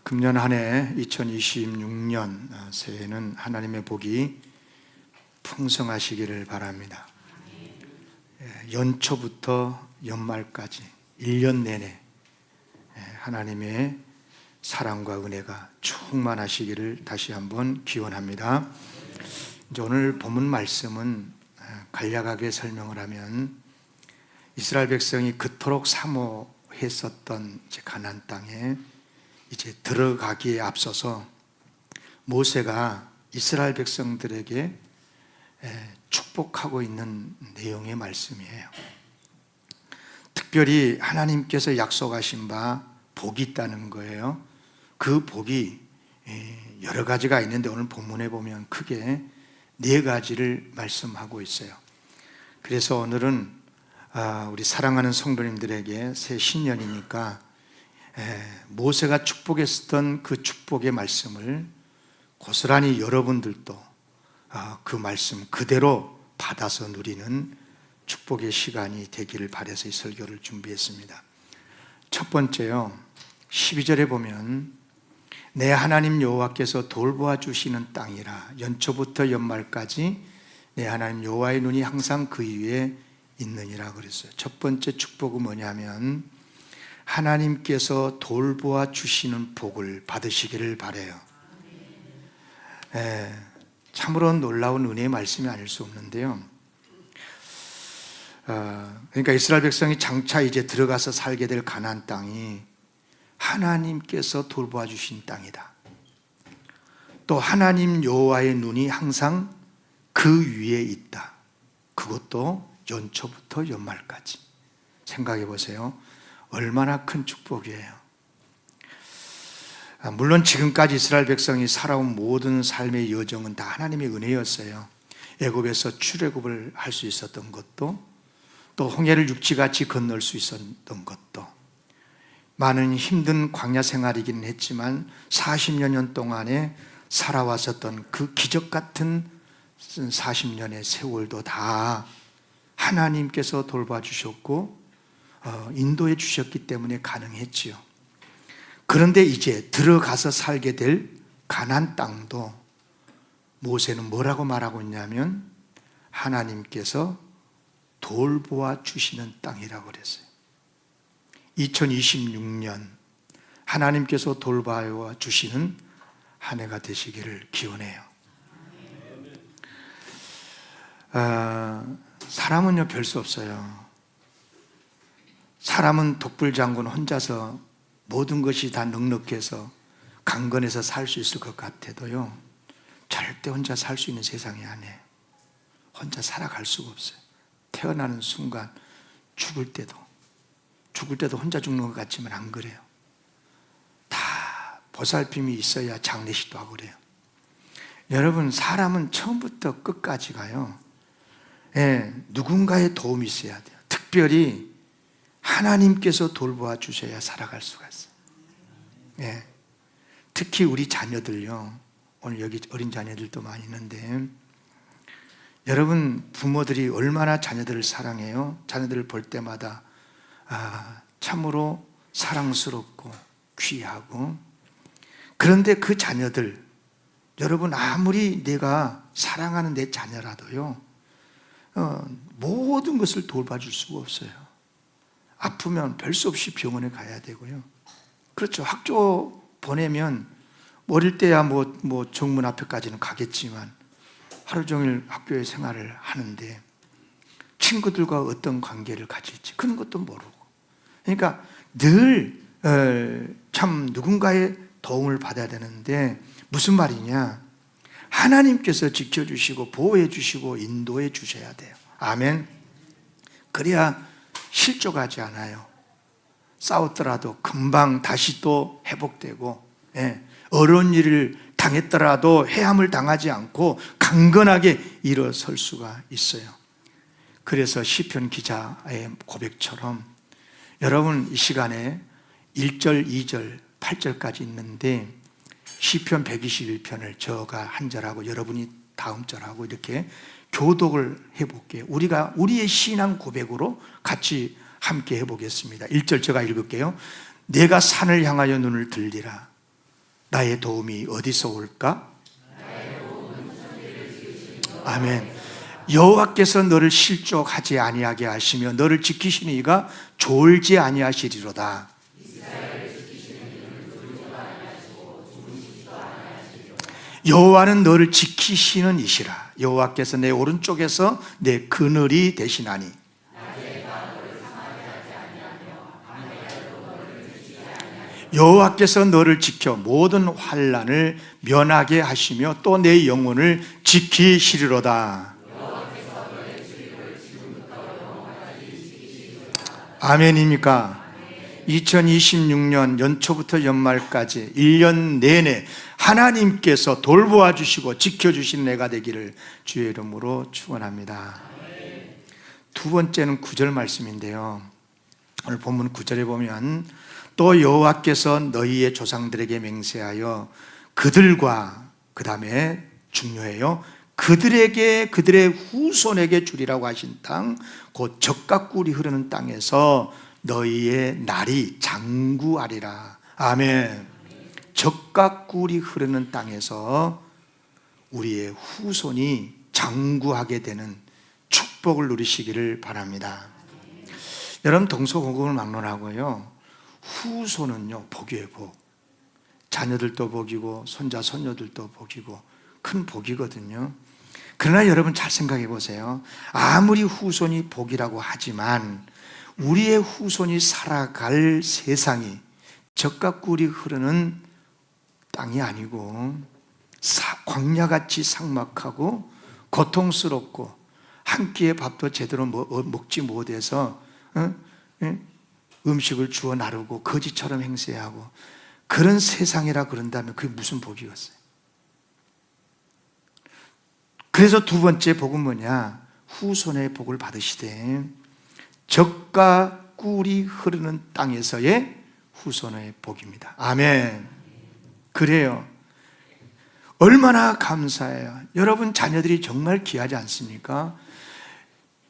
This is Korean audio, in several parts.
금년 한 해 2026년 새해는 하나님의 복이 풍성하시기를 바랍니다. 연초부터 연말까지 1년 내내 하나님의 사랑과 은혜가 충만하시기를 다시 한번 기원합니다. 이제 오늘 본문 말씀은 간략하게 설명을 하면 이스라엘 백성이 그토록 사모했었던 가나안 땅에 이제 들어가기에 앞서서 모세가 이스라엘 백성들에게 축복하고 있는 내용의 말씀이에요. 특별히 하나님께서 약속하신 바 복이 있다는 거예요. 그 복이 여러 가지가 있는데 오늘 본문에 보면 크게 4가지를 말씀하고 있어요. 그래서 오늘은 우리 사랑하는 성도님들에게 새 신년이니까 모세가 축복했던 그 축복의 말씀을 고스란히 여러분들도 그 말씀 그대로 받아서 누리는 축복의 시간이 되기를 바라서 이 설교를 준비했습니다. 첫 번째요, 12절에 보면 내 하나님 여호와께서 돌보아 주시는 땅이라 연초부터 연말까지 내 하나님 여호와의 눈이 항상 그 위에 있느니라 그랬어요. 첫 번째 축복은 뭐냐면 하나님께서 돌보아 주시는 복을 받으시기를 바라요. 참으로 놀라운 은혜의 말씀이 아닐 수 없는데요. 그러니까 이스라엘 백성이 장차 이제 들어가서 살게 될 가나안 땅이 하나님께서 돌보아 주신 땅이다. 또 하나님 여호와의 눈이 항상 그 위에 있다. 그것도 연초부터 연말까지. 생각해 보세요. 얼마나 큰 축복이에요. 물론 지금까지 이스라엘 백성이 살아온 모든 삶의 여정은 다 하나님의 은혜였어요. 애굽에서 출애굽을 할 수 있었던 것도, 또 홍해를 육지같이 건널 수 있었던 것도, 많은 힘든 광야 생활이긴 했지만 40여 년 동안에 살아왔었던 그 기적 같은 40년의 세월도 다 하나님께서 돌봐주셨고 인도해 주셨기 때문에 가능했지요. 그런데 이제 들어가서 살게 될 가나안 땅도 모세는 뭐라고 말하고 있냐면 하나님께서 돌보아 주시는 땅이라고 그랬어요. 2026년 하나님께서 돌보아 주시는 한 해가 되시기를 기원해요. 사람은요 별 수 없어요. 사람은 독불장군 혼자서 모든 것이 다 넉넉해서 강건해서 살 수 있을 것 같아도요, 절대 혼자 살 수 있는 세상이 아니에요. 혼자 살아갈 수가 없어요. 태어나는 순간 죽을 때도 혼자 죽는 것 같지만 안 그래요. 다 보살핌이 있어야 장례식도 하고 그래요. 여러분, 사람은 처음부터 끝까지가요, 누군가의 도움이 있어야 돼요. 특별히 하나님께서 돌보아 주셔야 살아갈 수가 있어요. 특히 우리 자녀들요, 오늘 여기 어린 자녀들도 많이 있는데, 여러분 부모들이 얼마나 자녀들을 사랑해요. 자녀들을 볼 때마다 참으로 사랑스럽고 귀하고, 그런데 그 자녀들, 여러분 아무리 내가 사랑하는 내 자녀라도요, 모든 것을 돌봐줄 수가 없어요. 아프면 별 수 없이 병원에 가야 되고요. 그렇죠. 학교 보내면 어릴 때야 뭐 정문 앞에까지는 가겠지만 하루 종일 학교에 생활을 하는데 친구들과 어떤 관계를 가질지 그런 것도 모르고, 그러니까 늘 참 누군가의 도움을 받아야 되는데, 무슨 말이냐, 하나님께서 지켜주시고 보호해 주시고 인도해 주셔야 돼요. 아멘. 그래야 실족하지 않아요. 싸웠더라도 금방 다시 또 회복되고, 어려운 일을 당했더라도 해함을 당하지 않고 강건하게 일어설 수가 있어요. 그래서 시편 기자의 고백처럼 여러분 이 시간에 1절, 2절, 8절까지 있는데 시편 121편을 저가 한 절하고 여러분이 다음 절하고 이렇게 교독을 해볼게요. 우리가 우리의 신앙 고백으로 같이 함께 해보겠습니다. 1절 제가 읽을게요. 내가 산을 향하여 눈을 들리라. 나의 도움이 어디서 올까? 아멘. 여호와께서 너를 실족하지 아니하게 하시며 너를 지키시는 이가 졸지 아니하시리로다. 여호와는 너를 지키시는 이시라. 여호와께서 내 오른쪽에서 내 그늘이 되시나니 여호와께서 너를 지켜 모든 환난을 면하게 하시며 또 내 영혼을 지키시리로다. 아멘입니까? 2026년 연초부터 연말까지 1년 내내 하나님께서 돌보아 주시고 지켜주신 내가 되기를 주의 이름으로 축원합니다. 두 번째는 9절 말씀인데요, 오늘 본문 9절에 보면 또 여호와께서 너희의 조상들에게 맹세하여 그들과, 그 다음에 중요해요, 그들에게 그들의 후손에게 주리라고 하신 땅, 곧 젖과 꿀이 흐르는 땅에서 너희의 날이 장구하리라. 아멘. 젖과 꿀이 흐르는 땅에서 우리의 후손이 장구하게 되는 축복을 누리시기를 바랍니다. 여러분, 동서고금을 막론하고요, 후손은요 복이에요. 복. 자녀들도 복이고 손자 손녀들도 복이고 큰 복이거든요. 그러나 여러분 잘 생각해 보세요. 아무리 후손이 복이라고 하지만 우리의 후손이 살아갈 세상이 젖과 꿀이 흐르는 땅이 아니고 광야같이 삭막하고 고통스럽고 한 끼의 밥도 제대로 먹지 못해서 음식을 주워 나르고 거지처럼 행세하고 그런 세상이라 그런다면 그게 무슨 복이겠어요? 그래서 두 번째 복은 뭐냐? 후손의 복을 받으시되 젖과 꿀이 흐르는 땅에서의 후손의 복입니다. 아멘. 그래요. 얼마나 감사해요. 여러분 자녀들이 정말 귀하지 않습니까?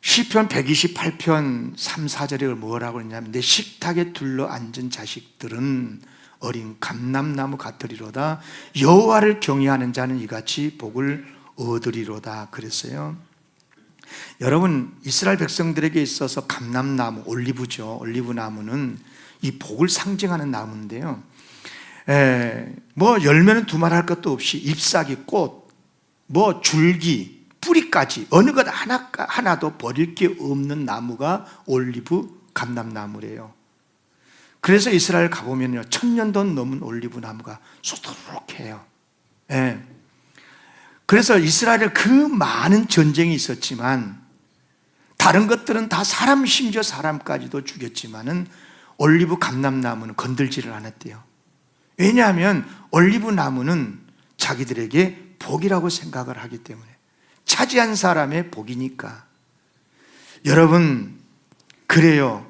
시편 128편 3, 4절에 뭐라고 그러냐면 내 식탁에 둘러앉은 자식들은 어린 감람나무 같으리로다. 여호와를 경외하는 자는 이같이 복을 얻으리로다 그랬어요. 여러분, 이스라엘 백성들에게 있어서 감람나무, 올리브죠. 올리브나무는 이 복을 상징하는 나무인데요, 뭐 열매는 두말할 것도 없이 잎사귀, 꽃, 뭐 줄기, 뿌리까지 어느 것 하나도 버릴 게 없는 나무가 올리브 감람나무래요. 그래서 이스라엘 가보면요 1000년도 넘은 올리브 나무가 소토록해요. 그래서 이스라엘에 그 많은 전쟁이 있었지만 다른 것들은 다 사람, 심지어 사람까지도 죽였지만은 올리브 감람나무는 건들지를 않았대요. 왜냐하면 올리브 나무는 자기들에게 복이라고 생각을 하기 때문에, 차지한 사람의 복이니까. 여러분, 그래요.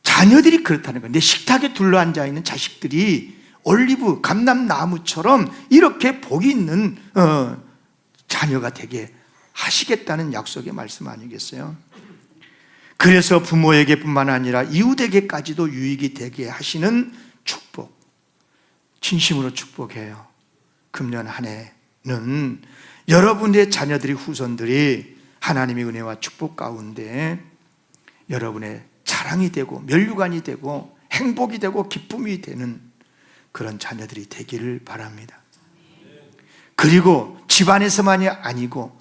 자녀들이 그렇다는 거예요. 내 식탁에 둘러앉아 있는 자식들이 올리브 감람나무처럼 이렇게 복이 있는 자녀가 되게 하시겠다는 약속의 말씀 아니겠어요? 그래서 부모에게 뿐만 아니라 이웃에게까지도 유익이 되게 하시는 축복, 진심으로 축복해요. 금년 한 해는 여러분의 자녀들이, 후손들이 하나님의 은혜와 축복 가운데 여러분의 자랑이 되고 면류관이 되고 행복이 되고 기쁨이 되는 그런 자녀들이 되기를 바랍니다. 그리고 집안에서만이 아니고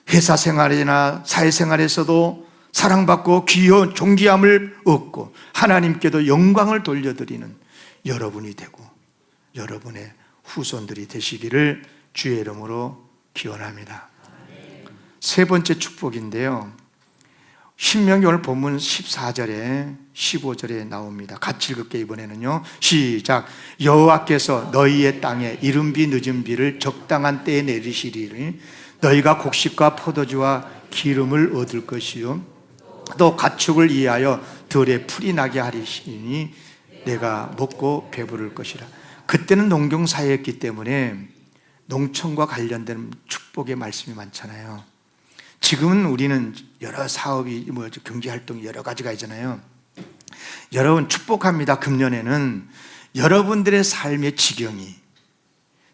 회사 생활이나 사회생활에서도 사랑받고 귀여운 존귀함을 얻고 하나님께도 영광을 돌려드리는 여러분이 되고 여러분의 후손들이 되시기를 주의 이름으로 기원합니다. 세 번째 축복인데요, 신명기 오늘 본문 14절에 15절에 나옵니다. 같이 읽을게요. 이번에는요, 시작. 여호와께서 너희의 땅에 이른 비 늦은 비를 적당한 때에 내리시리니 너희가 곡식과 포도주와 기름을 얻을 것이요 또 가축을 이하여 들에 풀이 나게 하리시니 내가 먹고 배부를 것이라. 그때는 농경사회였기 때문에 농촌과 관련된 축복의 말씀이 많잖아요. 지금은 우리는 여러 사업이 경제활동이 여러 가지가 있잖아요. 여러분 축복합니다. 금년에는 여러분들의 삶의 지경이,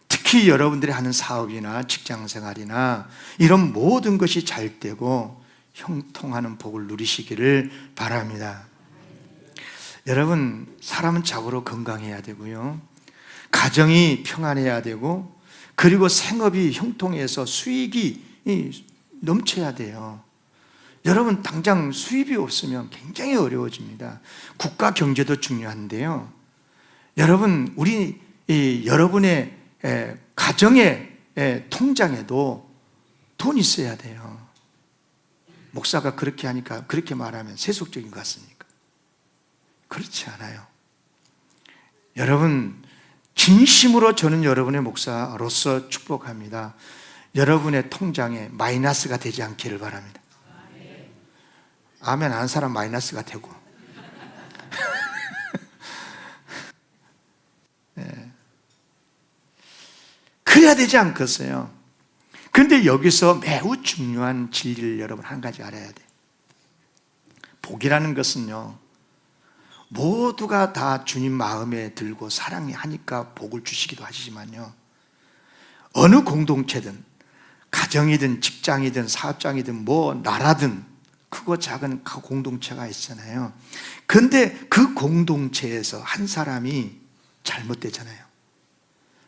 특히 여러분들이 하는 사업이나 직장생활이나 이런 모든 것이 잘 되고 형통하는 복을 누리시기를 바랍니다. 여러분, 사람은 자고로 건강해야 되고요, 가정이 평안해야 되고, 그리고 생업이 형통해서 수익이 넘쳐야 돼요. 여러분, 당장 수입이 없으면 굉장히 어려워집니다. 국가 경제도 중요한데요, 여러분, 여러분의 가정의 통장에도 돈이 있어야 돼요. 목사가 그렇게 하니까, 그렇게 말하면 세속적인 것 같습니까? 그렇지 않아요. 여러분, 진심으로 저는 여러분의 목사로서 축복합니다. 여러분의 통장에 마이너스가 되지 않기를 바랍니다. 아멘. 안 사람 마이너스가 되고. 네. 그래야 되지 않겠어요? 그런데 여기서 매우 중요한 진리를 여러분 한 가지 알아야 돼요. 복이라는 것은요, 모두가 다 주님 마음에 들고 사랑하니까 복을 주시기도 하시지만요, 어느 공동체든, 가정이든 직장이든 사업장이든 뭐 나라든 크고 작은 공동체가 있잖아요. 그런데 그 공동체에서 한 사람이 잘못되잖아요.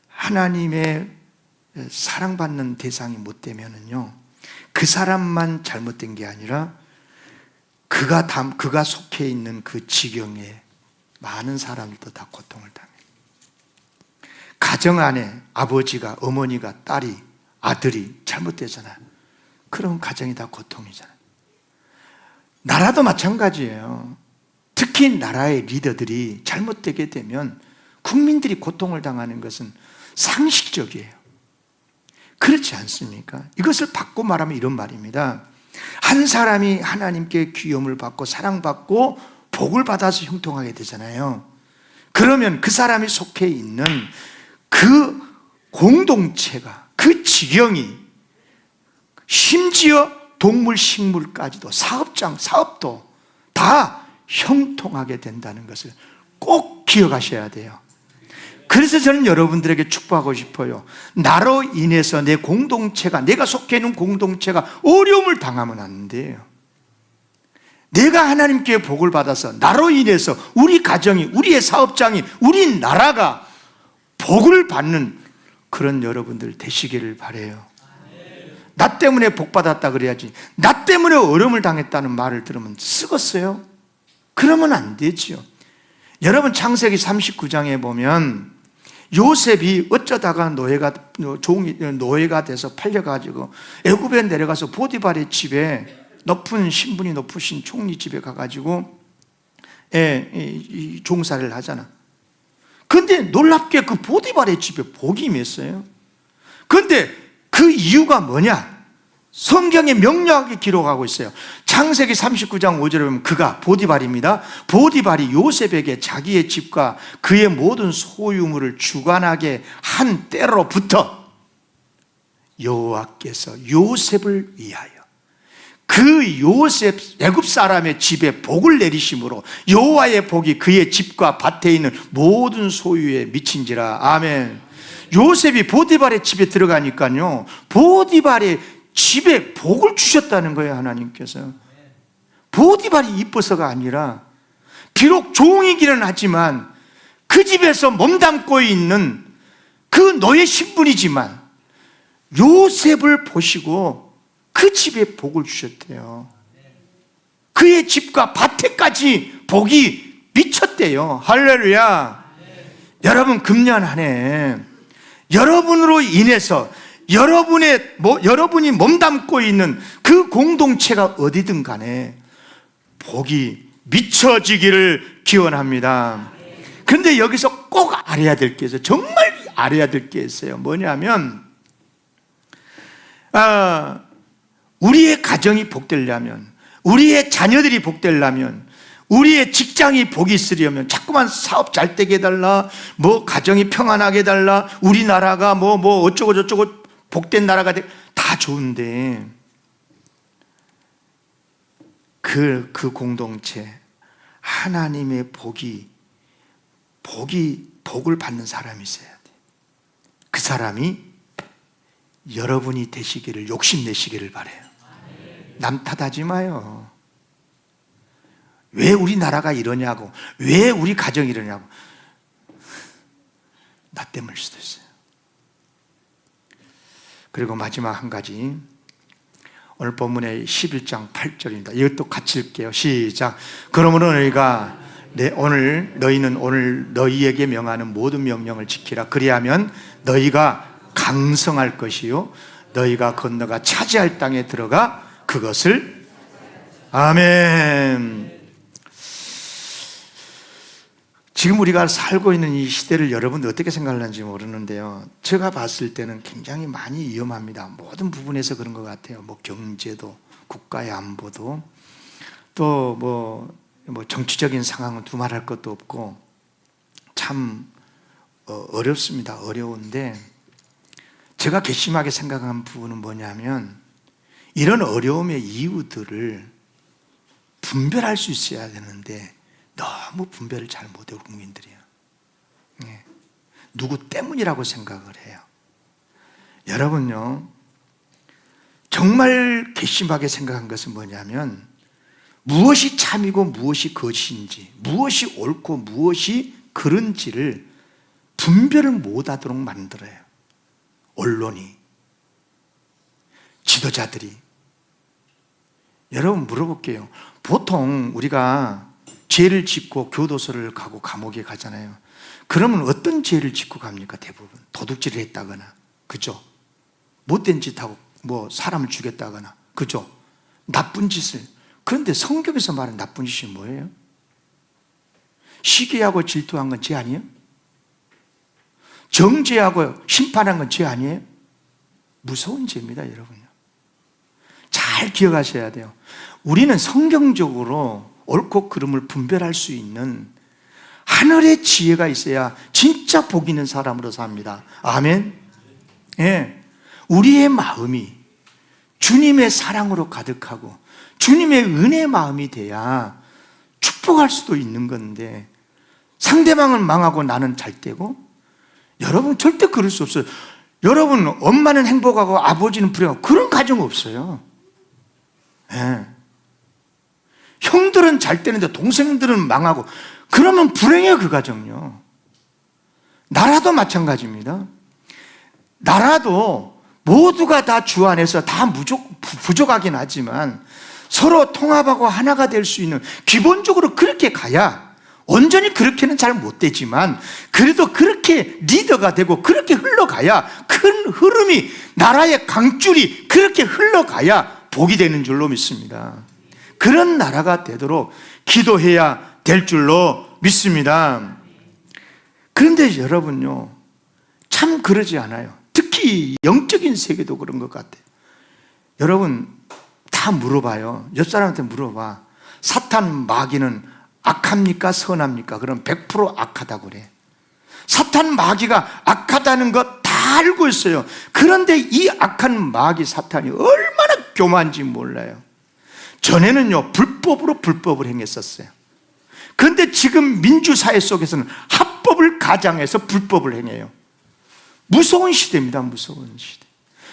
하나님의 사랑받는 대상이 못 되면은요, 그 사람만 잘못된 게 아니라 그가 속해 있는 그 지경에 많은 사람들도 다 고통을 당해요. 가정 안에 아버지가, 어머니가, 딸이, 아들이 잘못되잖아요. 그럼 가정이 다 고통이잖아요. 나라도 마찬가지예요. 특히 나라의 리더들이 잘못되게 되면 국민들이 고통을 당하는 것은 상식적이에요. 그렇지 않습니까? 이것을 바꿔 말하면 이런 말입니다. 한 사람이 하나님께 귀여움을 받고 사랑받고 복을 받아서 형통하게 되잖아요. 그러면 그 사람이 속해 있는 그 공동체가, 그 지경이, 심지어 동물, 식물까지도, 사업도 다 형통하게 된다는 것을 꼭 기억하셔야 돼요. 그래서 저는 여러분들에게 축복하고 싶어요. 나로 인해서 내 공동체가, 내가 속해 있는 공동체가 어려움을 당하면 안 돼요. 내가 하나님께 복을 받아서 나로 인해서 우리 가정이, 우리의 사업장이, 우리 나라가 복을 받는 그런 여러분들 되시기를 바라요. 나 때문에 복 받았다 그래야지, 나 때문에 어려움을 당했다는 말을 들으면 쓰겠어요? 그러면 안 되지요. 여러분, 창세기 39장에 보면 요셉이 어쩌다가 노예가 돼서 팔려가지고 애굽에 내려가서 보디발의 집에, 높은 신분이 높으신 총리 집에 가가지고 종사를 하잖아. 근데 놀랍게 그 보디발의 집에 복이 임했어요. 근데 그 이유가 뭐냐? 성경에 명료하게 기록하고 있어요. 창세기 39장 5절에 보면 그가, 보디발입니다, 보디발이 요셉에게 자기의 집과 그의 모든 소유물을 주관하게 한 때로부터 여호와께서 요셉을 위하여 그 요셉, 애굽 사람의 집에 복을 내리심으로 여호와의 복이 그의 집과 밭에 있는 모든 소유에 미친지라. 아멘. 요셉이 보디발의 집에 들어가니까요, 보디발의 집에 복을 주셨다는 거예요. 하나님께서. 보디발이 이뻐서가 아니라, 비록 종이기는 하지만 그 집에서 몸담고 있는 그 노예 신분이지만 요셉을 보시고 그 집에 복을 주셨대요. 그의 집과 밭에까지 복이 미쳤대요. 할렐루야. 여러분, 금년 한 해 여러분으로 인해서 여러분이 몸담고 있는 그 공동체가 어디든 간에 복이 미쳐지기를 기원합니다. 그런데 여기서 꼭 알아야 될 게 있어요. 정말 알아야 될 게 있어요. 뭐냐면, 우리의 가정이 복되려면, 우리의 자녀들이 복되려면, 우리의 직장이 복이 있으려면 자꾸만 사업 잘 되게 해달라, 뭐 가정이 평안하게 해달라, 우리나라가 뭐 어쩌고 저쩌고 복된 나라가 다 좋은데, 그 공동체, 하나님의 복을 받는 사람이 있어야 돼. 그 사람이 여러분이 되시기를 욕심내시기를 바라요. 남 탓하지 마요. 왜 우리나라가 이러냐고, 왜 우리 가정이 이러냐고. 나 때문일 수도 있어요. 그리고 마지막 한 가지, 오늘 본문의 11장 8절입니다. 이것도 같이 읽게요. 시작. 그러므로 너희는 오늘 너희에게 명하는 모든 명령을 지키라. 그리하면 너희가 강성할 것이요 너희가 건너가 차지할 땅에 들어가 그것을, 아멘. 지금 우리가 살고 있는 이 시대를 여러분 어떻게 생각하는지 모르는데요, 제가 봤을 때는 굉장히 많이 위험합니다. 모든 부분에서 그런 것 같아요. 경제도, 국가의 안보도, 또 정치적인 상황은 두말할 것도 없고 참 어렵습니다. 어려운데 제가 괘씸하게 생각한 부분은 뭐냐면, 이런 어려움의 이유들을 분별할 수 있어야 되는데 너무 분별을 잘 못해요, 국민들이요. 누구 때문이라고 생각을 해요. 여러분요, 정말 괘씸하게 생각한 것은 뭐냐면, 무엇이 참이고 무엇이 거짓인지, 무엇이 옳고 무엇이 그른지를 분별을 못하도록 만들어요. 언론이, 지도자들이. 여러분 물어볼게요. 보통 우리가 죄를 짓고 교도소를 가고 감옥에 가잖아요. 그러면 어떤 죄를 짓고 갑니까? 대부분 도둑질을 했다거나, 그죠? 못된 짓하고 사람을 죽였다거나, 그죠? 나쁜 짓을. 그런데 성경에서 말하는 나쁜 짓이 뭐예요? 시기하고 질투한 건 죄 아니에요? 정죄하고 심판한 건 죄 아니에요? 무서운 죄입니다, 여러분요. 잘 기억하셔야 돼요. 우리는 성경적으로 옳고 그름을 분별할 수 있는 하늘의 지혜가 있어야 진짜 복 있는 사람으로 삽니다. 아멘. 예. 우리의 마음이 주님의 사랑으로 가득하고 주님의 은혜의 마음이 돼야 축복할 수도 있는 건데, 상대방은 망하고 나는 잘 되고, 여러분 절대 그럴 수 없어요. 여러분 엄마는 행복하고 아버지는 불행하고 그런 가정 없어요. 예. 형들은 잘 되는데 동생들은 망하고 그러면 불행해요, 그 가정요. 나라도 마찬가지입니다. 나라도 모두가 다 주 안에서 다 부족하긴 하지만 서로 통합하고 하나가 될 수 있는, 기본적으로 그렇게 가야, 온전히 그렇게는 잘 못 되지만 그래도 그렇게 리더가 되고 그렇게 흘러가야, 큰 흐름이, 나라의 강줄이 그렇게 흘러가야 복이 되는 줄로 믿습니다. 그런 나라가 되도록 기도해야 될 줄로 믿습니다. 그런데 여러분요, 참 그러지 않아요. 특히 영적인 세계도 그런 것 같아요. 여러분 다 물어봐요. 옆 사람한테 물어봐. 사탄 마귀는 악합니까 선합니까? 그럼 100% 악하다고 그래. 사탄 마귀가 악하다는 것 다 알고 있어요. 그런데 이 악한 마귀 사탄이 얼마나 교만한지 몰라요. 전에는요 불법으로 불법을 행했었어요. 그런데 지금 민주사회 속에서는 합법을 가장해서 불법을 행해요. 무서운 시대입니다. 무서운 시대.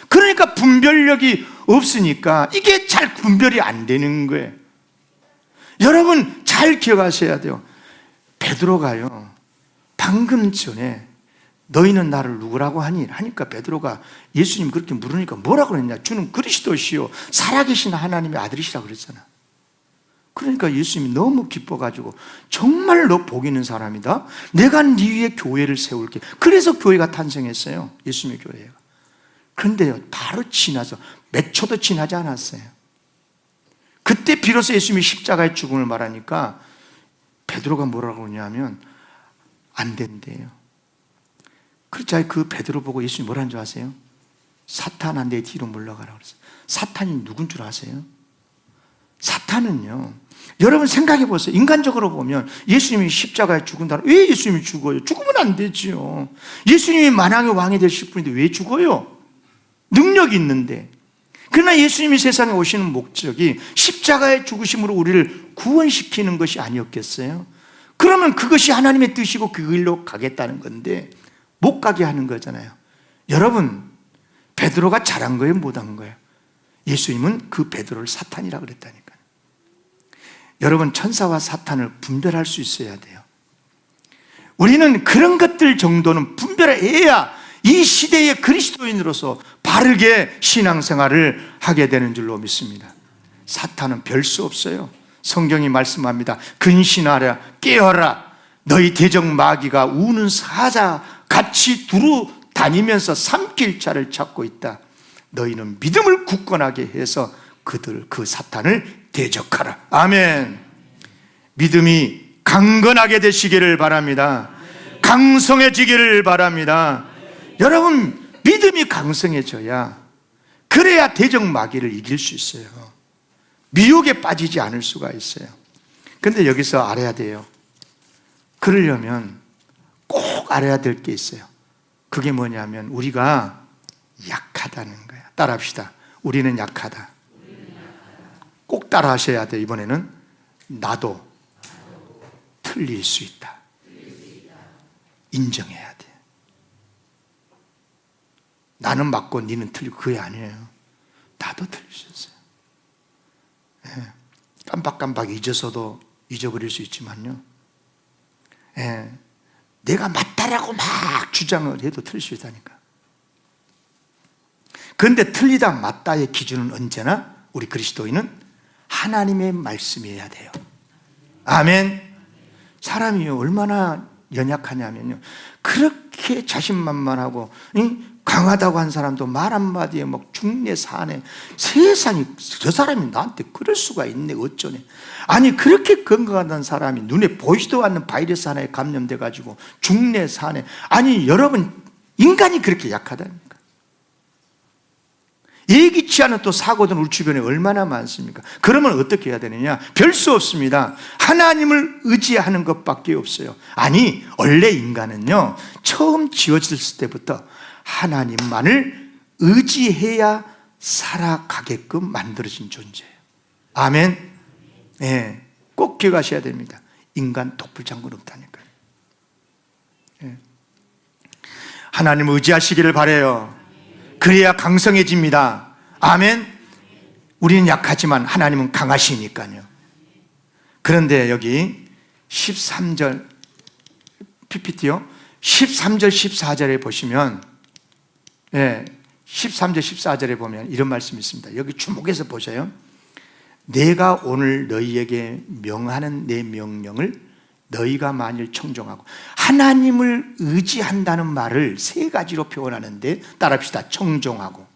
그러니까 분별력이 없으니까 이게 잘 분별이 안 되는 거예요. 여러분 잘 기억하셔야 돼요. 베드로가요, 방금 전에 너희는 나를 누구라고 하니? 하니까 베드로가 예수님 그렇게 물으니까 뭐라고 그랬냐? 주는 그리스도시요 살아계신 하나님의 아들이시라고 그랬잖아. 그러니까 예수님이 너무 기뻐가지고, 정말 너 복 있는 사람이다, 내가 네 위에 교회를 세울게. 그래서 교회가 탄생했어요, 예수님의 교회가. 그런데요 바로 지나서 몇 초도 지나지 않았어요. 그때 비로소 예수님이 십자가의 죽음을 말하니까 베드로가 뭐라고 그러냐면 안 된대요. 그렇지, 그 베드로 보고 예수님이 뭐라는 줄 아세요? 사탄아 내 뒤로 물러가라고 그랬어요. 사탄이 누군 줄 아세요? 사탄은요, 여러분 생각해 보세요. 인간적으로 보면 예수님이 십자가에 죽은다, 왜 예수님이 죽어요? 죽으면 안 되지요. 예수님이 만왕의 왕이 되실 분인데 왜 죽어요? 능력이 있는데. 그러나 예수님이 세상에 오시는 목적이 십자가의 죽으심으로 우리를 구원시키는 것이 아니었겠어요? 그러면 그것이 하나님의 뜻이고 그 길로 가겠다는 건데 못 가게 하는 거잖아요. 여러분, 베드로가 잘한 거예요, 못한 거예요? 예수님은 그 베드로를 사탄이라고 그랬다니까요. 여러분, 천사와 사탄을 분별할 수 있어야 돼요. 우리는 그런 것들 정도는 분별해야 이 시대의 그리스도인으로서 바르게 신앙생활을 하게 되는 줄로 믿습니다. 사탄은 별 수 없어요. 성경이 말씀합니다. 근신하라, 깨어라. 너희 대적 마귀가 우는 사자 같이 두루 다니면서 삼킬 자를 찾고 있다. 너희는 믿음을 굳건하게 해서 그 사탄을 대적하라. 아멘. 믿음이 강건하게 되시기를 바랍니다. 강성해지기를 바랍니다. 여러분, 믿음이 강성해져야 그래야 대적 마귀를 이길 수 있어요. 미혹에 빠지지 않을 수가 있어요. 그런데 여기서 알아야 돼요. 그러려면 꼭 알아야 될 게 있어요. 그게 뭐냐면 우리가 약하다는 거야. 따라합시다. 우리는 약하다. 꼭 따라하셔야 돼. 이번에는 나도 틀릴 수 있다. 인정해야 돼. 나는 맞고 니는 틀리고 그게 아니에요. 나도 틀릴 수 있어요. 예. 깜빡깜빡 잊어서도 잊어버릴 수 있지만요. 예. 내가 맞다라고 막 주장을 해도 틀릴 수 있다니까. 그런데 틀리다 맞다의 기준은 언제나 우리 그리스도인은 하나님의 말씀이어야 돼요. 아멘. 사람이 얼마나 연약하냐면요, 그렇게 자신만만하고 강하다고 한 사람도 말 한마디에 막 죽네 사네. 세상에 저 사람이 나한테 그럴 수가 있네 어쩌네. 아니 그렇게 건강하다는 사람이 눈에 보이지도 않는 바이러스 하나에 감염돼 가지고 죽네 사네. 아니 여러분, 인간이 그렇게 약하다니까. 예기치 않은 또 사고든 우리 주변에 얼마나 많습니까? 그러면 어떻게 해야 되느냐? 별 수 없습니다. 하나님을 의지하는 것밖에 없어요. 아니 원래 인간은요, 처음 지어졌을 때부터 하나님만을 의지해야 살아가게끔 만들어진 존재예요. 아멘. 예, 꼭 기억하셔야 됩니다. 인간 독불장군 없다니까요. 예. 하나님을 의지하시기를 바라요. 그래야 강성해집니다. 아멘. 우리는 약하지만 하나님은 강하시니까요. 그런데 여기 13절 PPT요. 13절 14절에 보시면, 예, 13절 14절에 보면 이런 말씀이 있습니다. 여기 주목해서 보세요. 내가 오늘 너희에게 명하는 내 명령을 너희가 만일 청종하고, 하나님을 의지한다는 말을 세 가지로 표현하는데 따라합시다. 청종하고,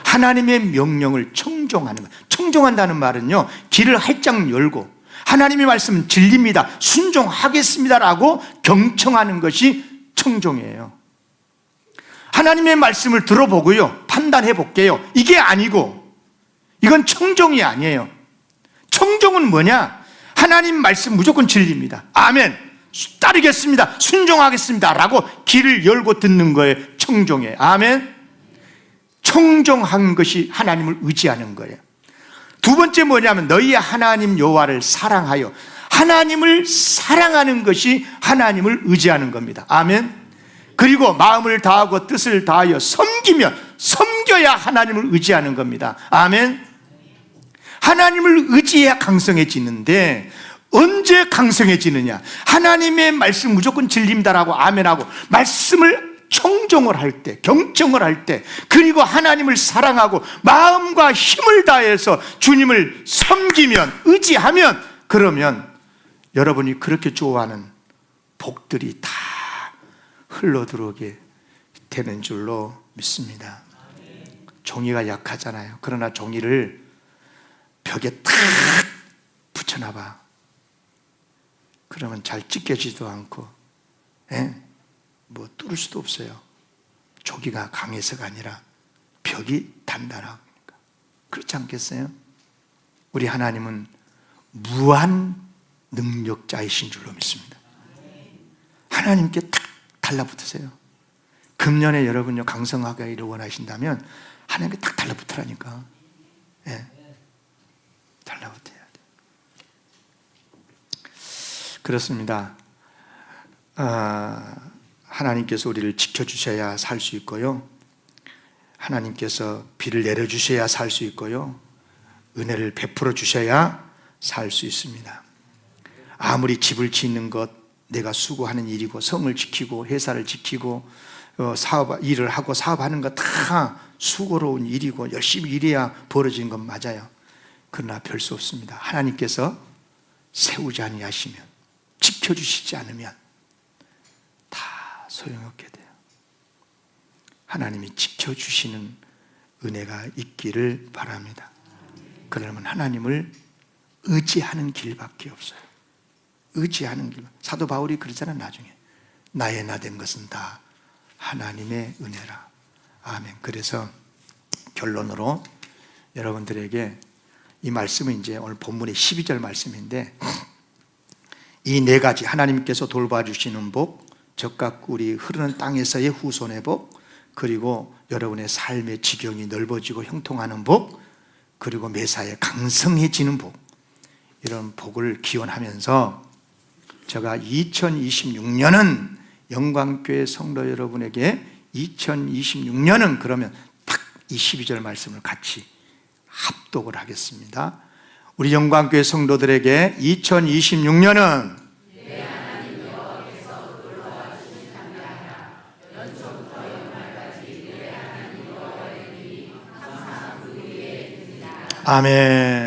하나님의 명령을 청종하는 것. 청종한다는 말은요, 길을 활짝 열고 하나님의 말씀은 진리입니다, 순종하겠습니다라고 경청하는 것이 청종이에요. 하나님의 말씀을 들어보고요, 판단해 볼게요, 이게 아니고 이건 청종이 아니에요. 청종은 뭐냐? 하나님 말씀 무조건 진리입니다. 아멘. 따르겠습니다. 순종하겠습니다. 라고 귀를 열고 듣는 거예요. 청종이에요. 아멘. 청종한 것이 하나님을 의지하는 거예요. 두 번째 뭐냐면 너희 하나님 여호와를 사랑하여, 하나님을 사랑하는 것이 하나님을 의지하는 겁니다. 아멘. 그리고 마음을 다하고 뜻을 다하여 섬겨야 하나님을 의지하는 겁니다. 아멘. 하나님을 의지해야 강성해지는데 언제 강성해지느냐? 하나님의 말씀 무조건 진리입니다라고 아멘하고 말씀을 청종을 할 때, 경청을 할 때, 그리고 하나님을 사랑하고 마음과 힘을 다해서 주님을 섬기면, 의지하면, 그러면 여러분이 그렇게 좋아하는 복들이 다 흘러들어오게 되는 줄로 믿습니다. 종이가 약하잖아요. 그러나 종이를 벽에 탁 붙여놔봐. 그러면 잘 찢겨지도 않고, 뭐 뚫을 수도 없어요. 조기가 강해서가 아니라 벽이 단단하니까. 그렇지 않겠어요? 우리 하나님은 무한 능력자이신 줄로 믿습니다. 하나님께 탁 달라붙으세요. 금년에 여러분요 강성하기를 원하신다면 하나님께 딱 달라붙으라니까. 예, 달라붙어야 돼. 그렇습니다. 하나님께서 우리를 지켜주셔야 살 수 있고요, 하나님께서 비를 내려주셔야 살 수 있고요, 은혜를 베풀어 주셔야 살 수 있습니다. 아무리 집을 짓는 것 내가 수고하는 일이고, 성을 지키고 회사를 지키고 일을 하고 사업하는 거 다 수고로운 일이고 열심히 일해야 벌어지는 건 맞아요. 그러나 별 수 없습니다. 하나님께서 세우지 아니하시면, 지켜주시지 않으면 다 소용없게 돼요. 하나님이 지켜주시는 은혜가 있기를 바랍니다. 그러면 하나님을 의지하는 길밖에 없어요. 의지하는 길. 사도 바울이 그러잖아. 나중에 나의 나 된 것은 다 하나님의 은혜라. 아멘. 그래서 결론으로 여러분들에게 이 말씀은 이제 오늘 본문의 12절 말씀인데, 이 네 가지, 하나님께서 돌봐주시는 복, 적과 꿀이 흐르는 땅에서의 후손의 복, 그리고 여러분의 삶의 지경이 넓어지고 형통하는 복, 그리고 매사에 강성해지는 복, 이런 복을 기원하면서 제가 2026년은 영광교회 성도 여러분에게 2026년은 그러면 딱 이 12절 말씀을 같이 합독을 하겠습니다. 우리 영광교회 성도들에게 2026년은 아멘.